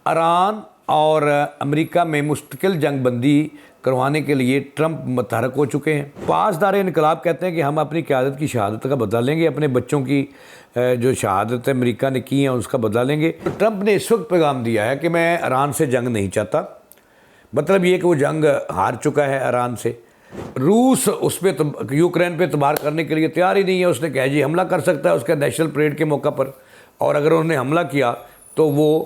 ایران اور امریکہ میں مستقل جنگ بندی کروانے کے لیے ٹرمپ متحرک ہو چکے ہیں۔ پاسدار انقلاب کہتے ہیں کہ ہم اپنی قیادت کی شہادت کا بدلہ لیں گے، اپنے بچوں کی جو شہادت امریکہ نے کی ہیں اس کا بدلہ لیں گے۔ ٹرمپ نے اس وقت پیغام دیا ہے کہ میں ایران سے جنگ نہیں چاہتا، مطلب یہ کہ وہ جنگ ہار چکا ہے ایران سے۔ روس اس پہ یوکرین پہ اعتبار کرنے کے لیے تیار ہی نہیں ہے، اس نے کہا جی حملہ کر سکتا ہے اس کے نیشنل پریڈ کے موقع پر، اور اگر انہوں نے حملہ کیا تو وہ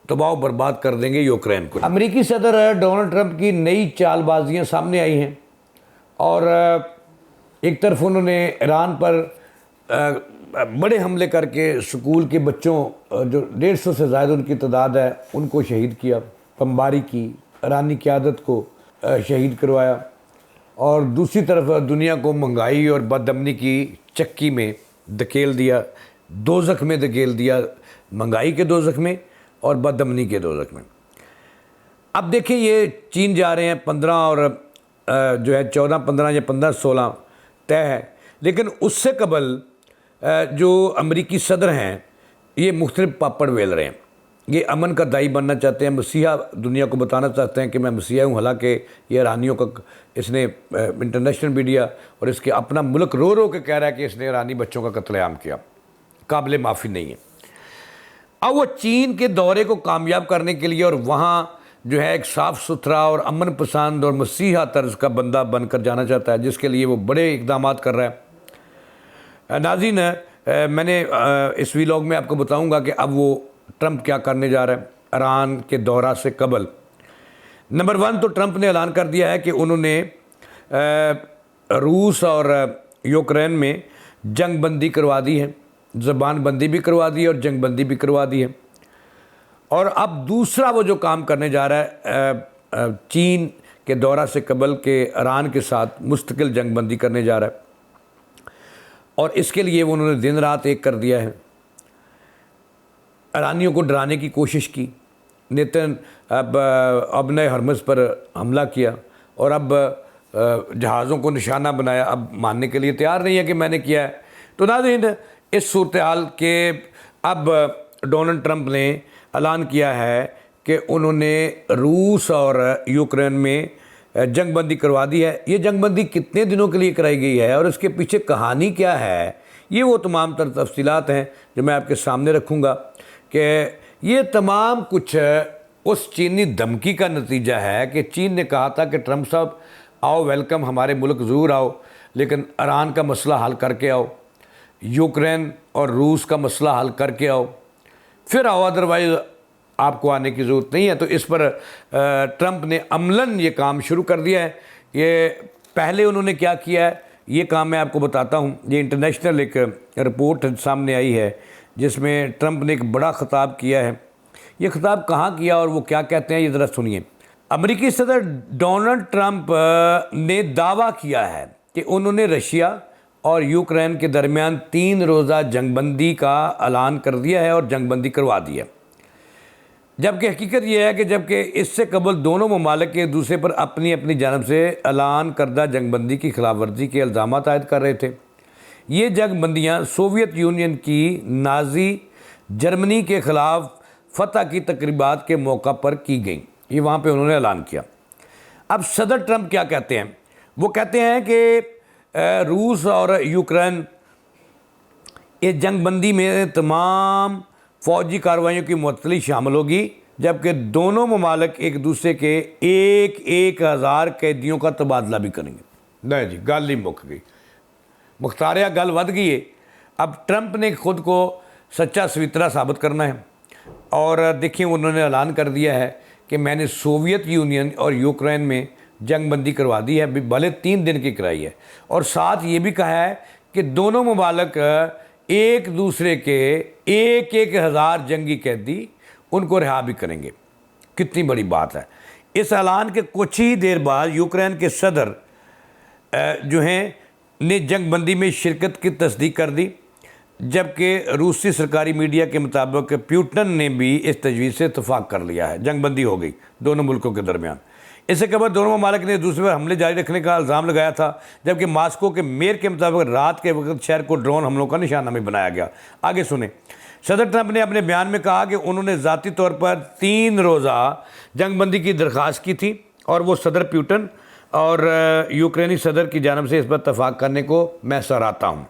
تباہ و برباد کر دیں گے یوکرین کو۔ امریکی صدر ڈونلڈ ٹرمپ کی نئی چال بازیاں سامنے آئی ہیں، اور ایک طرف انہوں نے ایران پر بڑے حملے کر کے اسکول کے بچوں جو 150 سے زائد ان کی تعداد ہے ان کو شہید کیا، بمباری کی، ایرانی قیادت کو شہید کروایا، اور دوسری طرف دنیا کو مہنگائی اور بد امنی کی چکی میں دھکیل دیا، دوزخ میں دھکیل دیا، مہنگائی کے دوزخ میں اور بد امنی کے دوزخ میں۔ اب دیکھیں یہ چین جا رہے ہیں 15 اور جو ہے 14-15 یا 15-16 طے ہے، لیکن اس سے قبل جو امریکی صدر ہیں یہ مختلف پاپڑ ویل رہے ہیں، یہ امن کا داعی بننا چاہتے ہیں، مسیحا دنیا کو بتانا چاہتے ہیں کہ میں مسیحا ہوں، حالانکہ یہ ایرانیوں کا اس نے انٹرنیشنل میڈیا اور اس کے اپنا ملک رو رو کے کہہ رہا ہے کہ اس نے ایرانی بچوں کا قتل عام کیا، قابل معافی نہیں ہے۔ اب وہ چین کے دورے کو کامیاب کرنے کے لیے اور وہاں جو ہے ایک صاف ستھرا اور امن پسند اور مسیحا طرز کا بندہ بن کر جانا چاہتا ہے، جس کے لیے وہ بڑے اقدامات کر رہا ہے۔ ناظرین، میں نے اس ویلاگ میں آپ کو بتاؤں گا کہ اب وہ ٹرمپ کیا کرنے جا رہا ہے ایران کے دورہ سے قبل۔ نمبر 1 تو ٹرمپ نے اعلان کر دیا ہے کہ انہوں نے روس اور یوکرین میں جنگ بندی کروا دی ہے، زبان بندی بھی کروا دی ہے اور جنگ بندی بھی کروا دی ہے، اور اب دوسرا وہ جو کام کرنے جا رہا ہے چین کے دورہ سے قبل کہ ایران کے ساتھ مستقل جنگ بندی کرنے جا رہا ہے، اور اس کے لیے وہ انہوں نے دن رات ایک کر دیا ہے۔ ایرانیوں کو ڈرانے کی کوشش کی، نیتن ابن ہرمز پر حملہ کیا، اور اب جہازوں کو نشانہ بنایا، اب ماننے کے لیے تیار نہیں ہے کہ میں نے کیا ہے۔ تو ناظرین، اس صورتحال کے اب ڈونلڈ ٹرمپ نے اعلان کیا ہے کہ انہوں نے روس اور یوکرین میں جنگ بندی کروا دی ہے۔ یہ جنگ بندی کتنے دنوں کے لیے کرائی گئی ہے اور اس کے پیچھے کہانی کیا ہے، یہ وہ تمام تر تفصیلات ہیں جو میں آپ کے سامنے رکھوں گا، کہ یہ تمام کچھ اس چینی دھمکی کا نتیجہ ہے کہ چین نے کہا تھا کہ ٹرمپ صاحب آؤ، ویلکم، ہمارے ملک ضرور آؤ، لیکن ایران کا مسئلہ حل کر کے آؤ، یوکرین اور روس کا مسئلہ حل کر کے آؤ، پھر آؤ، ادروائز آپ کو آنے کی ضرورت نہیں ہے۔ تو اس پر ٹرمپ نے عملاً یہ کام شروع کر دیا ہے۔ یہ پہلے انہوں نے کیا کیا ہے، یہ کام میں آپ کو بتاتا ہوں۔ یہ انٹرنیشنل ایک رپورٹ سامنے آئی ہے جس میں ٹرمپ نے ایک بڑا خطاب کیا ہے۔ یہ خطاب کہاں کیا اور وہ کیا کہتے ہیں، یہ ذرا سنیے۔ امریکی صدر ڈونلڈ ٹرمپ نے دعویٰ کیا ہے کہ انہوں نے رشیا اور یوکرین کے درمیان 3 روزہ جنگ بندی کا اعلان کر دیا ہے اور جنگ بندی کروا دی ہے، جبکہ حقیقت یہ ہے کہ جبکہ اس سے قبل دونوں ممالک ایک دوسرے پر اپنی اپنی جانب سے اعلان کردہ جنگ بندی کی خلاف ورزی کے الزامات عائد کر رہے تھے۔ یہ جنگ بندیاں سوویت یونین کی نازی جرمنی کے خلاف فتح کی تقریبات کے موقع پر کی گئیں، یہ وہاں پہ انہوں نے اعلان کیا۔ اب صدر ٹرمپ کیا کہتے ہیں، وہ کہتے ہیں کہ روس اور یوکرین اس جنگ بندی میں تمام فوجی کارروائیوں کی معطلی شامل ہوگی، جبکہ دونوں ممالک ایک دوسرے کے 1,000 قیدیوں کا تبادلہ بھی کریں گے۔ نہیں جی، گل ہی مک گئی، مختاریہ گل ود گئی ہے۔ اب ٹرمپ نے خود کو سچا سویترا ثابت کرنا ہے، اور دیکھیں انہوں نے اعلان کر دیا ہے کہ میں نے سوویت یونین اور یوکرین میں جنگ بندی کروا دی ہے، بھلے 3 دن کی کرائی ہے، اور ساتھ یہ بھی کہا ہے کہ دونوں ممالک ایک دوسرے کے 1,000 جنگی قیدی ان کو رہا بھی کریں گے۔ کتنی بڑی بات ہے۔ اس اعلان کے کچھ ہی دیر بعد یوکرین کے صدر جو ہیں نے جنگ بندی میں شرکت کی تصدیق کر دی، جبکہ روسی سرکاری میڈیا کے مطابق پیوٹن نے بھی اس تجویز سے اتفاق کر لیا ہے، جنگ بندی ہو گئی دونوں ملکوں کے درمیان۔ اس سے قبل دونوں ممالک نے دوسرے پر حملے جاری رکھنے کا الزام لگایا تھا، جبکہ ماسکو کے میئر کے مطابق رات کے وقت شہر کو ڈرون حملوں کا نشانہ بھی بنایا گیا۔ آگے سنیں، صدر ٹرمپ نے اپنے بیان میں کہا کہ انہوں نے ذاتی طور پر 3 روزہ جنگ بندی کی درخواست کی تھی اور وہ صدر پیوٹن اور یوکرینی صدر کی جانب سے اس پر اتفاق کرنے کو میں سراہتا ہوں۔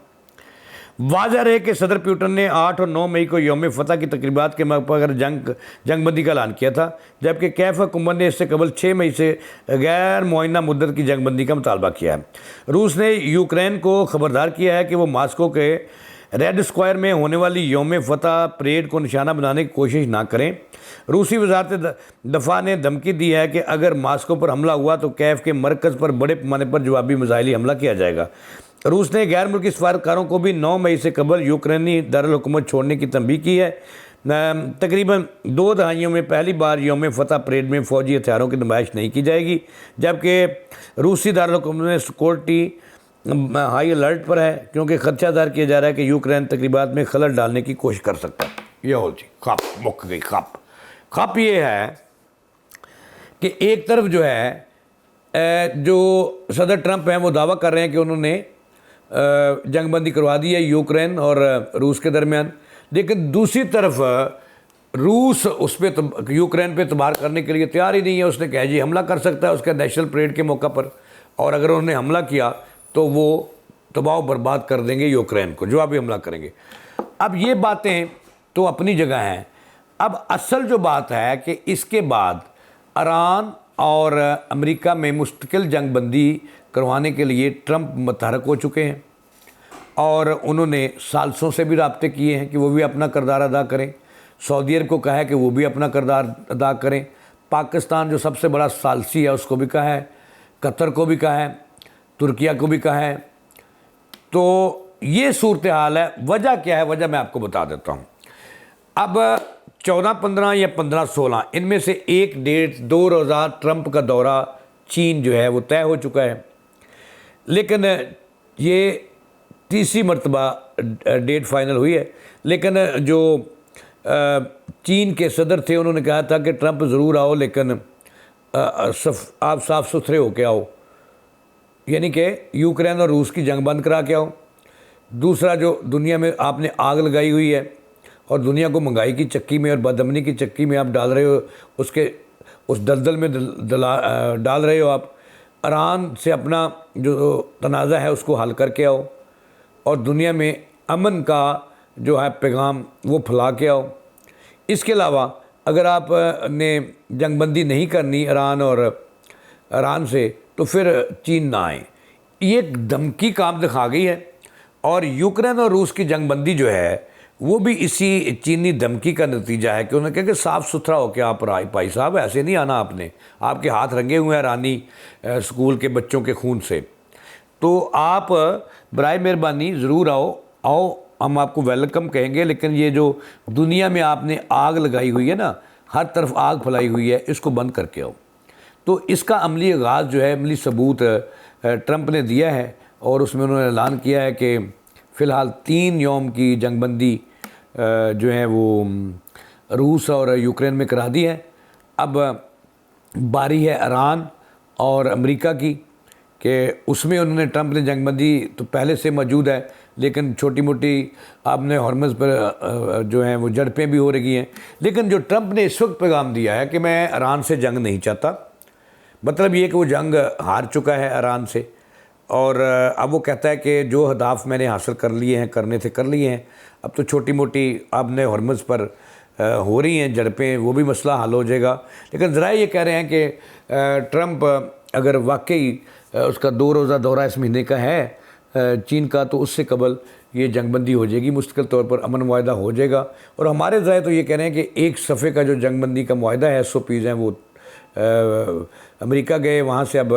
واضح رہے کہ صدر پیوٹن نے 8 اور 9 مئی کو یوم فتح کی تقریبات کے موقع پر جنگ بندی کا اعلان کیا تھا، جبکہ کیف حکومت نے اس سے قبل 6 مئی سے غیر معینہ مدت کی جنگ بندی کا مطالبہ کیا ہے۔ روس نے یوکرین کو خبردار کیا ہے کہ وہ ماسکو کے ریڈ اسکوائر میں ہونے والی یوم فتح پریڈ کو نشانہ بنانے کی کوشش نہ کریں۔ روسی وزارت دفاع نے دھمکی دی ہے کہ اگر ماسکو پر حملہ ہوا تو کیف کے مرکز پر بڑے پیمانے پر جوابی میزائلی حملہ کیا جائے گا۔ روس نے غیر ملکی سفارتکاروں کو بھی 9 مئی سے قبل یوکرینی دارالحکومت چھوڑنے کی تنبیہ کی ہے۔ تقریباً 2 دہائیوں میں پہلی بار یوم فتح پریڈ میں فوجی ہتھیاروں کی نمائش نہیں کی جائے گی، جبکہ روسی دارالحکومت میں سیکورٹی ہائی الرٹ پر ہے کیونکہ خدشہ ظاہر کیا جا رہا ہے کہ یوکرین تقریبات میں خلل ڈالنے کی کوشش کر سکتا ہے۔ یہ ہو جی خپ مک گئی خپ یہ ہے کہ ایک طرف جو ہے جو صدر ٹرمپ ہیں وہ دعویٰ کر رہے ہیں کہ انہوں نے جنگ بندی کروا دی ہے یوکرین اور روس کے درمیان، لیکن دوسری طرف روس اس پہ یوکرین پہ اعتبار کرنے کے لیے تیار ہی نہیں ہے۔ اس نے کہا جی حملہ کر سکتا ہے اس کے نیشنل پریڈ کے موقع پر، اور اگر انہوں نے حملہ کیا تو وہ تباہ و برباد کر دیں گے یوکرین کو، جوابی حملہ کریں گے۔ اب یہ باتیں تو اپنی جگہ ہیں، اب اصل جو بات ہے کہ اس کے بعد ایران اور امریکہ میں مستقل جنگ بندی کروانے کے لیے ٹرمپ متحرک ہو چکے ہیں، اور انہوں نے ثالثوں سے بھی رابطے کیے ہیں کہ وہ بھی اپنا کردار ادا کریں۔ سعودی عرب کو کہا ہے کہ وہ بھی اپنا کردار ادا کریں، پاکستان جو سب سے بڑا ثالثی ہے اس کو بھی کہا ہے، قطر کو بھی کہا ہے، ترکیہ کو بھی کہا ہے۔ تو یہ صورتحال ہے۔ وجہ کیا ہے؟ وجہ میں آپ کو بتا دیتا ہوں۔ اب 14 15 یا 15 16 ان میں سے ایک ڈیٹ 2 روزہ ٹرمپ کا دورہ چین جو ہے وہ طے ہو چکا ہے، لیکن یہ تیسری مرتبہ ڈیٹ فائنل ہوئی ہے۔ لیکن جو چین کے صدر تھے انہوں نے کہا تھا کہ ٹرمپ ضرور آؤ لیکن آپ صاف ستھرے ہو کے آؤ، یعنی کہ یوکرین اور روس کی جنگ بند کرا کے آؤ۔ دوسرا جو دنیا میں آپ نے آگ لگائی ہوئی ہے اور دنیا کو مہنگائی کی چکی میں اور بدامنی کی چکی میں آپ ڈال رہے ہو، اس دلدل میں ڈال رہے ہو آپ، ایران سے اپنا جو تنازع ہے اس کو حل کر کے آؤ اور دنیا میں امن کا جو ہے پیغام وہ پھیلا کے آؤ۔ اس کے علاوہ اگر آپ نے جنگ بندی نہیں کرنی ایران سے تو پھر چین نہ آئیں۔ یہ ایک دھمکی کام دکھا گئی ہے، اور یوکرین اور روس کی جنگ بندی جو ہے وہ بھی اسی چینی دھمکی کا نتیجہ ہے کہ انہوں نے کہا کہ صاف ستھرا ہو کے آپ بھائی صاحب ایسے نہیں آنا، آپ کے ہاتھ رنگے ہوئے ہیں ایرانی اسکول کے بچوں کے خون سے، تو آپ برائے مہربانی ضرور آؤ، ہم آپ کو ویلکم کہیں گے، لیکن یہ جو دنیا میں آپ نے آگ لگائی ہوئی ہے نا، ہر طرف آگ پھیلائی ہوئی ہے، اس کو بند کر کے آؤ۔ تو اس کا عملی آغاز جو ہے، عملی ثبوت ٹرمپ نے دیا ہے، اور اس میں انہوں نے اعلان کیا ہے کہ فی الحال 3 یوم کی جنگ بندی جو ہے وہ روس اور یوکرین میں کرا دی ہے۔ اب باری ہے ایران اور امریکہ کی کہ اس میں انہوں نے ٹرمپ نے جنگ بندی تو پہلے سے موجود ہے، لیکن چھوٹی موٹی آپ نے ہارمز پر جو ہیں وہ جھڑپیں بھی ہو رہی ہیں، لیکن جو ٹرمپ نے اس وقت پیغام دیا ہے کہ میں ایران سے جنگ نہیں چاہتا، مطلب یہ کہ وہ جنگ ہار چکا ہے ایران سے، اور اب وہ کہتا ہے کہ جو اہداف میں نے حاصل کر لیے ہیں، کرنے تھے کر لیے ہیں، اب تو چھوٹی موٹی آپ نے ہارمز پر ہو رہی ہیں جھڑپیں، وہ بھی مسئلہ حل ہو جائے گا۔ لیکن ذرائع یہ کہہ رہے ہیں کہ ٹرمپ اگر واقعی اس کا 2 روزہ دورہ اس مہینے کا ہے چین کا، تو اس سے قبل یہ جنگ بندی ہو جائے گی، مستقل طور پر امن معاہدہ ہو جائے گا۔ اور ہمارے ذرائع تو یہ کہہ رہے ہیں کہ ایک صفحے کا جو جنگ بندی کا معاہدہ ہے، SOPs ہیں، وہ امریکہ گئے، وہاں سے اب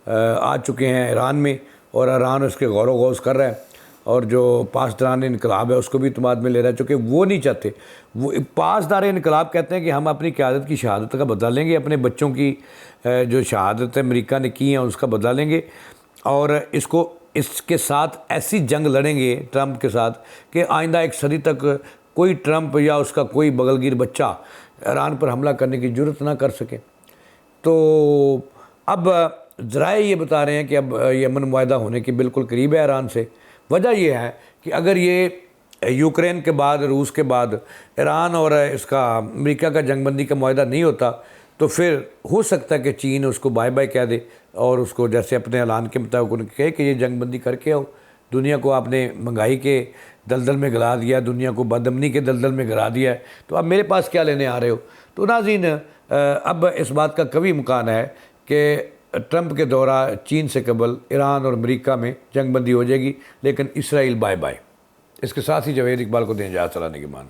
آ چکے ہیں ایران میں، اور ایران اس کے غور و غوض کر رہا ہے، اور جو پاسداران انقلاب ہے اس کو بھی اعتماد میں لے رہا ہے، چونکہ وہ نہیں چاہتے، وہ پاسدار انقلاب کہتے ہیں کہ ہم اپنی قیادت کی شہادت کا بدلہ لیں گے، اپنے بچوں کی جو شہادت امریکہ نے کی ہیں اس کا بدلہ لیں گے، اور اس کے ساتھ ایسی جنگ لڑیں گے ٹرمپ کے ساتھ کہ آئندہ 1 صدی تک کوئی ٹرمپ یا اس کا کوئی بغلگیر بچہ ایران پر حملہ کرنے کی جرت نہ کر سکے۔ تو اب ذرائع یہ بتا رہے ہیں کہ اب یہ امن معاہدہ ہونے کے بالکل قریب ہے ایران سے۔ وجہ یہ ہے کہ اگر یہ یوکرین کے بعد، روس کے بعد ایران اور اس کا امریکہ کا جنگ بندی کا معاہدہ نہیں ہوتا تو پھر ہو سکتا ہے کہ چین اس کو بائے بائے کہہ دے اور اس کو جیسے اپنے اعلان کے مطابق انہیں کہے کہ یہ جنگ بندی کر کے آؤ، دنیا کو آپ نے مہنگائی کے دلدل میں گرا دیا، دنیا کو بدامنی کے دلدل میں گرا دیا ہے، تو اب میرے پاس کیا لینے آ رہے ہو؟ تو ناظرین، اب اس بات کا قوی امکان ہے کہ ٹرمپ کے دورہ چین سے قبل ایران اور امریکہ میں جنگ بندی ہو جائے گی، لیکن اسرائیل بائے بائے۔ اس کے ساتھ ہی جاوید اقبال کو دیں اجازت، چلانے کی مان۔